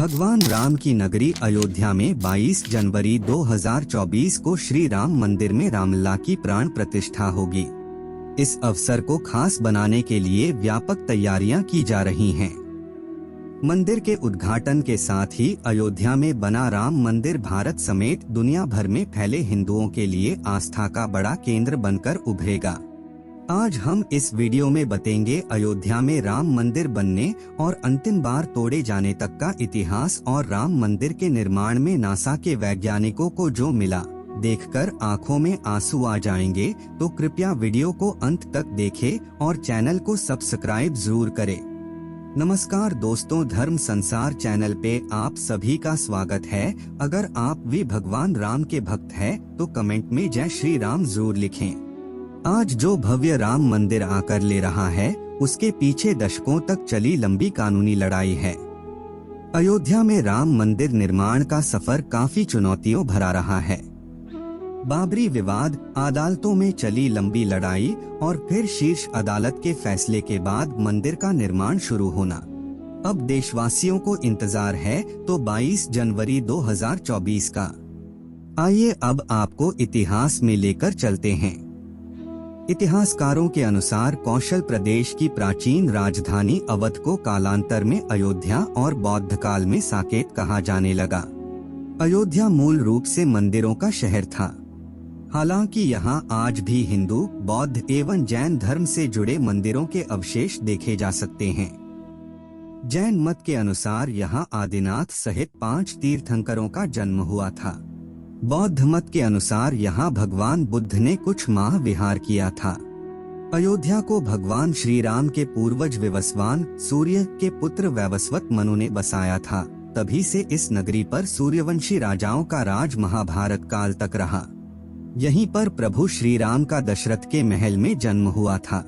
भगवान राम की नगरी अयोध्या में 22 जनवरी 2024 को श्री राम मंदिर में रामलला की प्राण प्रतिष्ठा होगी। इस अवसर को खास बनाने के लिए व्यापक तैयारियां की जा रही हैं। मंदिर के उद्घाटन के साथ ही अयोध्या में बना राम मंदिर भारत समेत दुनिया भर में फैले हिंदुओं के लिए आस्था का बड़ा केंद्र बनकर उभरेगा। आज हम इस वीडियो में बताएंगे अयोध्या में राम मंदिर बनने और अंतिम बार तोड़े जाने तक का इतिहास और राम मंदिर के निर्माण में नासा के वैज्ञानिकों को जो मिला, देखकर आंखों में आंसू आ जाएंगे। तो कृपया वीडियो को अंत तक देखें और चैनल को सब्सक्राइब जरूर करें। नमस्कार दोस्तों, धर्म संसार चैनल पे आप सभी का स्वागत है। अगर आप भी भगवान राम के भक्त हैं तो कमेंट में जय श्री राम जरूर लिखें। आज जो भव्य राम मंदिर आकर ले रहा है, उसके पीछे दशकों तक चली लंबी कानूनी लड़ाई है। अयोध्या में राम मंदिर निर्माण का सफर काफी चुनौतियों भरा रहा है। बाबरी विवाद, अदालतों में चली लंबी लड़ाई और फिर शीर्ष अदालत के फैसले के बाद मंदिर का निर्माण शुरू होना। अब देशवासियों को इंतजार है तो 22 जनवरी 2024 का। आइए अब आपको इतिहास में लेकर चलते हैं। इतिहासकारों के अनुसार कौशल प्रदेश की प्राचीन राजधानी अवध को कालांतर में अयोध्या और बौद्ध काल में साकेत कहा जाने लगा। अयोध्या मूल रूप से मंदिरों का शहर था। हालांकि यहाँ आज भी हिंदू, बौद्ध एवं जैन धर्म से जुड़े मंदिरों के अवशेष देखे जा सकते हैं। जैन मत के अनुसार यहाँ आदिनाथ सहित 5 तीर्थंकरों का जन्म हुआ था। बौद्ध मत के अनुसार यहाँ भगवान बुद्ध ने कुछ माह विहार किया था। अयोध्या को भगवान श्री राम के पूर्वज विवस्वान सूर्य के पुत्र वैवस्वत मनु ने बसाया था। तभी से इस नगरी पर सूर्यवंशी राजाओं का राज महाभारत काल तक रहा। यहीं पर प्रभु श्री राम का दशरथ के महल में जन्म हुआ था।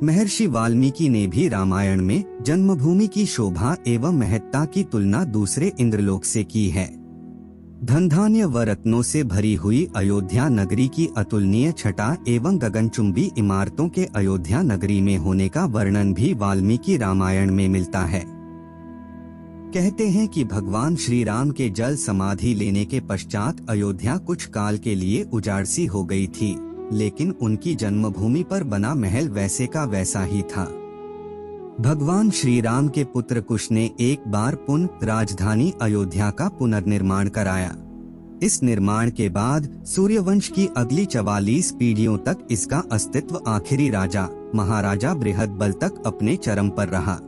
महर्षि वाल्मीकि ने भी रामायण में जन्मभूमि की शोभा एवं महत्ता की तुलना दूसरे इंद्रलोक से की है। धन धान्य व रत्नों से भरी हुई अयोध्या नगरी की अतुलनीय छटा एवं गगनचुंबी इमारतों के अयोध्या नगरी में होने का वर्णन भी वाल्मीकि रामायण में मिलता है। कहते हैं कि भगवान श्री राम के जल समाधि लेने के पश्चात अयोध्या कुछ काल के लिए उजाड़-सी हो गई थी, लेकिन उनकी जन्मभूमि पर बना महल वैसे का वैसा ही था। भगवान श्री राम के पुत्र कुश ने एक बार पुनः राजधानी अयोध्या का पुनर्निर्माण कराया। इस निर्माण के बाद सूर्यवंश की अगली 44 पीढ़ियों तक इसका अस्तित्व आखिरी राजा महाराजा बृहदबल तक अपने चरम पर रहा।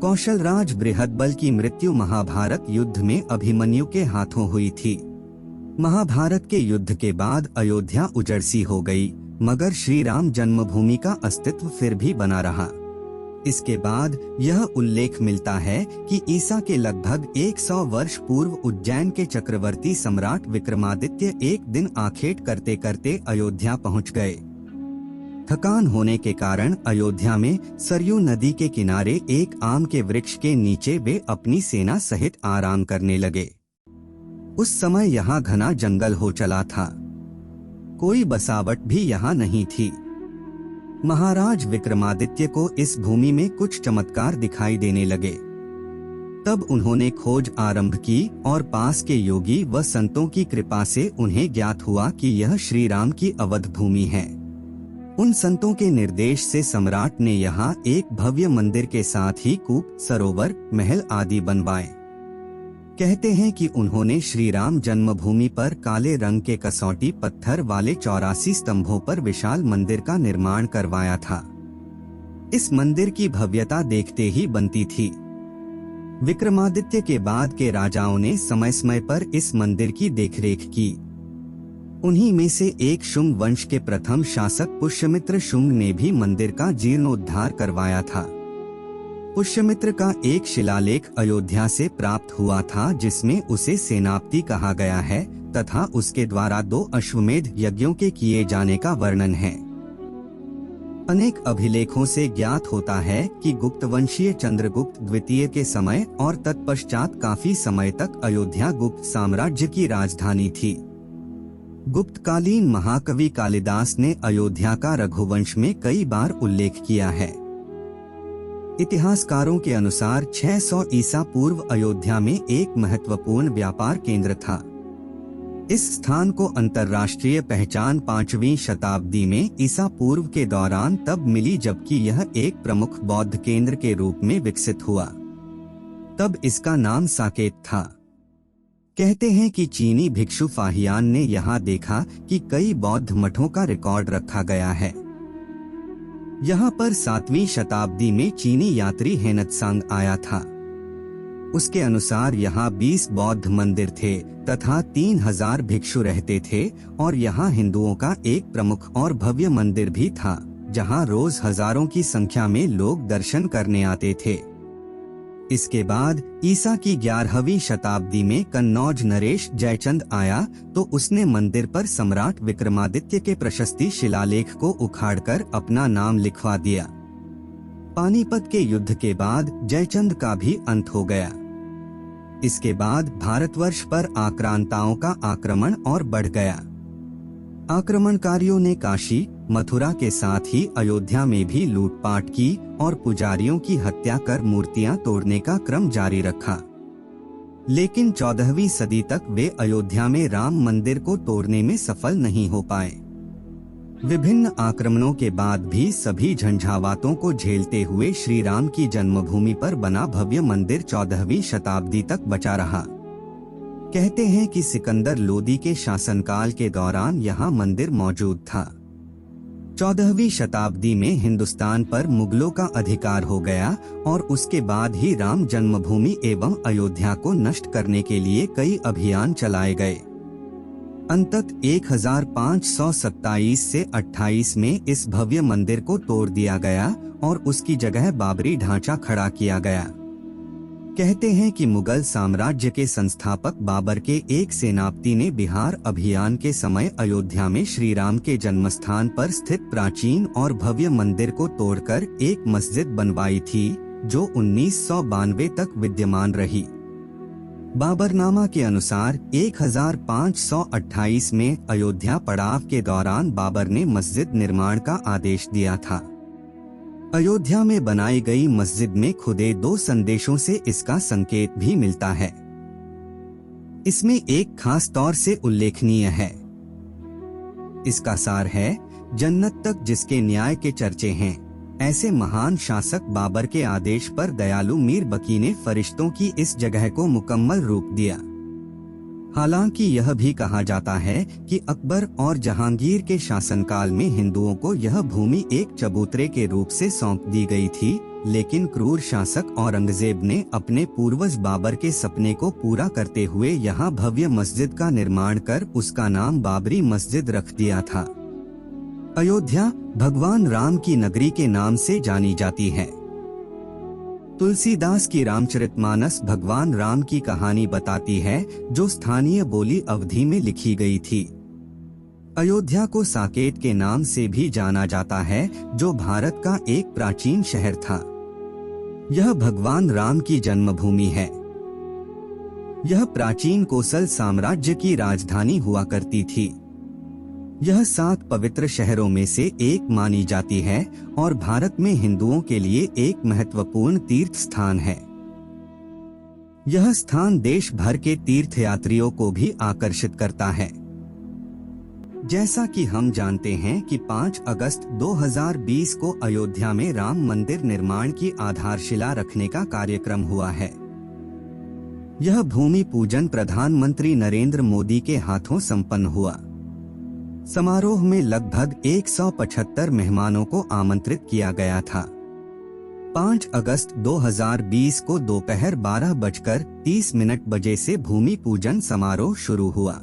कौशल राज बृहदबल की मृत्यु महाभारत युद्ध में अभिमन्यु के हाथों हुई थी। महाभारत के युद्ध के बाद अयोध्या उजड़सी हो गई, मगर श्री राम जन्मभूमि का अस्तित्व फिर भी बना रहा। इसके बाद यह उल्लेख मिलता है कि ईसा के लगभग 100 वर्ष पूर्व उज्जैन के चक्रवर्ती सम्राट विक्रमादित्य एक दिन आखेट करते करते अयोध्या पहुंच गए। थकान होने के कारण अयोध्या में सरयू नदी के किनारे एक आम के वृक्ष के नीचे वे अपनी सेना सहित आराम करने लगे। उस समय यहाँ घना जंगल हो चला था। कोई बसावट भी यहाँ नहीं थी। महाराज विक्रमादित्य को इस भूमि में कुछ चमत्कार दिखाई देने लगे। तब उन्होंने खोज आरंभ की और पास के योगी व संतों की कृपा से उन्हें ज्ञात हुआ कि यह श्री राम की अवध भूमि है। उन संतों के निर्देश से सम्राट ने यहाँ एक भव्य मंदिर के साथ ही कूप, सरोवर, महल आदि बनवाए। कहते हैं कि उन्होंने श्री राम जन्मभूमि पर काले रंग के कसौटी पत्थर वाले 84 स्तंभों पर विशाल मंदिर का निर्माण करवाया था। इस मंदिर की भव्यता देखते ही बनती थी। विक्रमादित्य के बाद के राजाओं ने समय समय पर इस मंदिर की देखरेख की। उन्हीं में से एक शुंग वंश के प्रथम शासक पुष्यमित्र शुंग ने भी मंदिर का जीर्णोद्धार करवाया था। पुष्यमित्र का एक शिलालेख अयोध्या से प्राप्त हुआ था, जिसमें उसे सेनापति कहा गया है तथा उसके द्वारा 2 अश्वमेध यज्ञों के किए जाने का वर्णन है। अनेक अभिलेखों से ज्ञात होता है कि गुप्त वंशीय चंद्रगुप्त द्वितीय के समय और तत्पश्चात काफी समय तक अयोध्या गुप्त साम्राज्य की राजधानी थी। गुप्तकालीन महाकवि कालिदास ने अयोध्या का रघुवंश में कई बार उल्लेख किया है। इतिहासकारों के अनुसार 600 ईसा पूर्व अयोध्या में एक महत्वपूर्ण व्यापार केंद्र था। इस स्थान को अंतर्राष्ट्रीय पहचान 5वीं शताब्दी में ईसा पूर्व के दौरान तब मिली जबकि यह एक प्रमुख बौद्ध केंद्र के रूप में विकसित हुआ। तब इसका नाम साकेत था। कहते हैं कि चीनी भिक्षु फाहियान ने यहाँ देखा कि कई बौद्ध मठों का रिकॉर्ड रखा गया है। यहाँ पर 7वीं शताब्दी में चीनी यात्री हेनत्सांग आया था। उसके अनुसार यहाँ 20 बौद्ध मंदिर थे तथा 3000 भिक्षु रहते थे और यहाँ हिंदुओं का एक प्रमुख और भव्य मंदिर भी था, जहाँ रोज हजारों की संख्या में लोग दर्शन करने आते थे। इसके बाद ईसा की 11वीं शताब्दी में कन्नौज नरेश जयचंद आया तो उसने मंदिर पर सम्राट विक्रमादित्य के प्रशस्ति शिलालेख को उखाड़कर अपना नाम लिखवा दिया। पानीपत के युद्ध के बाद जयचंद का भी अंत हो गया। इसके बाद भारतवर्ष पर आक्रांताओं का आक्रमण और बढ़ गया। आक्रमणकारियों ने काशी, मथुरा के साथ ही अयोध्या में भी लूटपाट की और पुजारियों की हत्या कर मूर्तियां तोड़ने का क्रम जारी रखा। लेकिन 14वीं सदी तक वे अयोध्या में राम मंदिर को तोड़ने में सफल नहीं हो पाए। विभिन्न आक्रमणों के बाद भी सभी झंझावातों को झेलते हुए श्री राम की जन्मभूमि पर बना भव्य मंदिर 14वीं शताब्दी तक बचा रहा। कहते हैं कि सिकंदर लोदी के शासनकाल के दौरान यहाँ मंदिर मौजूद था। 14वीं शताब्दी में हिंदुस्तान पर मुगलों का अधिकार हो गया और उसके बाद ही राम जन्मभूमि एवं अयोध्या को नष्ट करने के लिए कई अभियान चलाए गए। अंततः 1527 से 28 में इस भव्य मंदिर को तोड़ दिया गया और उसकी जगह बाबरी ढांचा खड़ा किया गया। कहते हैं कि मुगल साम्राज्य के संस्थापक बाबर के एक सेनापति ने बिहार अभियान के समय अयोध्या में श्री राम के जन्मस्थान पर स्थित प्राचीन और भव्य मंदिर को तोड़कर एक मस्जिद बनवाई थी, जो 1992 तक विद्यमान रही। बाबरनामा के अनुसार 1528 में अयोध्या पड़ाव के दौरान बाबर ने मस्जिद निर्माण का आदेश दिया था। अयोध्या में बनाई गई मस्जिद में खुदे 2 संदेशों से इसका संकेत भी मिलता है। इसमें एक खास तौर से उल्लेखनीय है। इसका सार है, जन्नत तक जिसके न्याय के चर्चे हैं, ऐसे महान शासक बाबर के आदेश पर दयालु मीर बकी ने फरिश्तों की इस जगह को मुकम्मल रूप दिया। हालांकि यह भी कहा जाता है कि अकबर और जहांगीर के शासनकाल में हिंदुओं को यह भूमि एक चबूतरे के रूप से सौंप दी गई थी, लेकिन क्रूर शासक औरंगजेब ने अपने पूर्वज बाबर के सपने को पूरा करते हुए यहाँ भव्य मस्जिद का निर्माण कर उसका नाम बाबरी मस्जिद रख दिया था। अयोध्या भगवान राम की नगरी के नाम से जानी जाती है। तुलसीदास की रामचरितमानस भगवान राम की कहानी बताती है, जो स्थानीय बोली अवधी में लिखी गई थी। अयोध्या को साकेत के नाम से भी जाना जाता है, जो भारत का एक प्राचीन शहर था। यह भगवान राम की जन्मभूमि है। यह प्राचीन कोसल साम्राज्य की राजधानी हुआ करती थी। यह 7 पवित्र शहरों में से एक मानी जाती है और भारत में हिंदुओं के लिए एक महत्वपूर्ण तीर्थ स्थान है। यह स्थान देश भर के तीर्थयात्रियों को भी आकर्षित करता है। जैसा कि हम जानते हैं कि 5 अगस्त 2020 को अयोध्या में राम मंदिर निर्माण की आधारशिला रखने का कार्यक्रम हुआ है। यह भूमि पूजन प्रधानमंत्री नरेंद्र मोदी के हाथों संपन्न हुआ। समारोह में लगभग 175 मेहमानों को आमंत्रित किया गया था। 5 अगस्त 2020 को दोपहर 12:30 बजे से भूमि पूजन समारोह शुरू हुआ।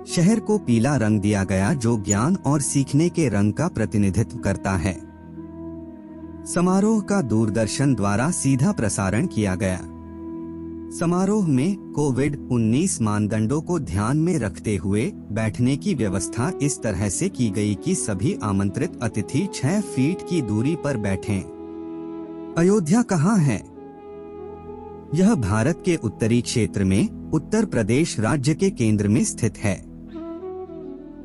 शहर को पीला रंग दिया गया, जो ज्ञान और सीखने के रंग का प्रतिनिधित्व करता है। समारोह का दूरदर्शन द्वारा सीधा प्रसारण किया गया। समारोह में कोविड-19 मानदंडों को ध्यान में रखते हुए बैठने की व्यवस्था इस तरह से की गई कि सभी आमंत्रित अतिथि 6 फीट की दूरी पर बैठें। अयोध्या कहाँ है? यह भारत के उत्तरी क्षेत्र में उत्तर प्रदेश राज्य के केंद्र में स्थित है।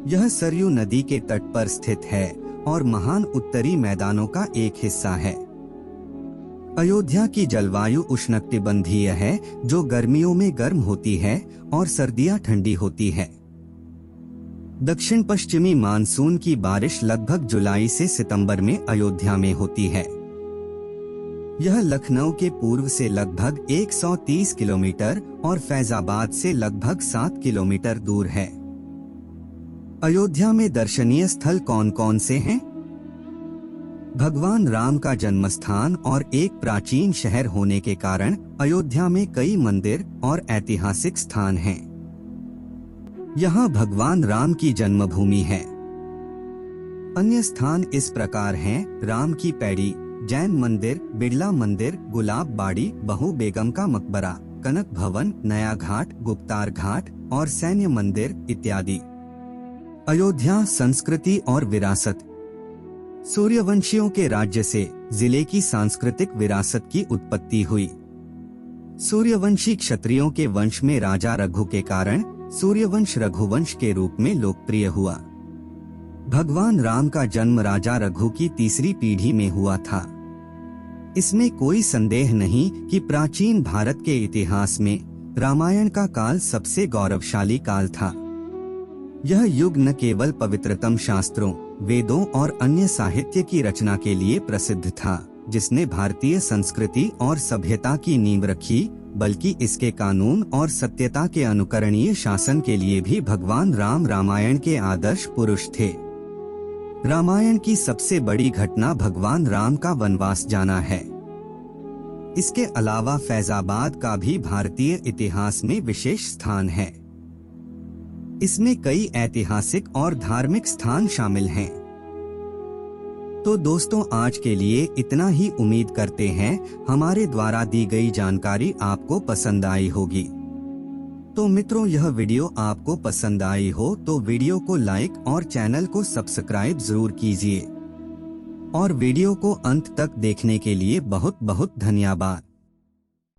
यह सरयू नदी के तट पर स्थित है और महान उत्तरी मैदानों का एक हिस्सा है। अयोध्या की जलवायु उष्णकटिबंधीय है, जो गर्मियों में गर्म होती है और सर्दियां ठंडी होती है। दक्षिण पश्चिमी मानसून की बारिश लगभग जुलाई से सितंबर में अयोध्या में होती है। यह लखनऊ के पूर्व से लगभग 130 किलोमीटर और फैजाबाद से लगभग 7 किलोमीटर दूर है। अयोध्या में दर्शनीय स्थल कौन कौन से हैं? भगवान राम का जन्मस्थान और एक प्राचीन शहर होने के कारण अयोध्या में कई मंदिर और ऐतिहासिक स्थान हैं। यहाँ भगवान राम की जन्मभूमि है। अन्य स्थान इस प्रकार हैं: राम की पैड़ी, जैन मंदिर, बिड़ला मंदिर, गुलाब बाड़ी, बहू बेगम का मकबरा, कनक भवन, नया घाट, गुप्तार घाट और सैन्य मंदिर इत्यादि। अयोध्या संस्कृति और विरासत। सूर्यवंशियों के राज्य से जिले की सांस्कृतिक विरासत की उत्पत्ति हुई। सूर्यवंशी क्षत्रियों के वंश में राजा रघु के कारण सूर्यवंश रघुवंश के रूप में लोकप्रिय हुआ। भगवान राम का जन्म राजा रघु की तीसरी पीढ़ी में हुआ था। इसमें कोई संदेह नहीं कि प्राचीन भारत के इतिहास में रामायण का काल सबसे गौरवशाली काल था। यह युग न केवल पवित्रतम शास्त्रों, वेदों और अन्य साहित्य की रचना के लिए प्रसिद्ध था, जिसने भारतीय संस्कृति और सभ्यता की नींव रखी, बल्कि इसके कानून और सत्यता के अनुकरणीय शासन के लिए भी भगवान राम रामायण के आदर्श पुरुष थे। रामायण की सबसे बड़ी घटना भगवान राम का वनवास जाना है। इसके अलावा फैजाबाद का भी भारतीय इतिहास में विशेष स्थान है। इसमें कई ऐतिहासिक और धार्मिक स्थान शामिल हैं। तो दोस्तों, आज के लिए इतना ही। उम्मीद करते हैं हमारे द्वारा दी गई जानकारी आपको पसंद आई होगी। तो मित्रों, यह वीडियो आपको पसंद आई हो तो वीडियो को लाइक और चैनल को सब्सक्राइब जरूर कीजिए। और वीडियो को अंत तक देखने के लिए बहुत बहुत धन्यवाद।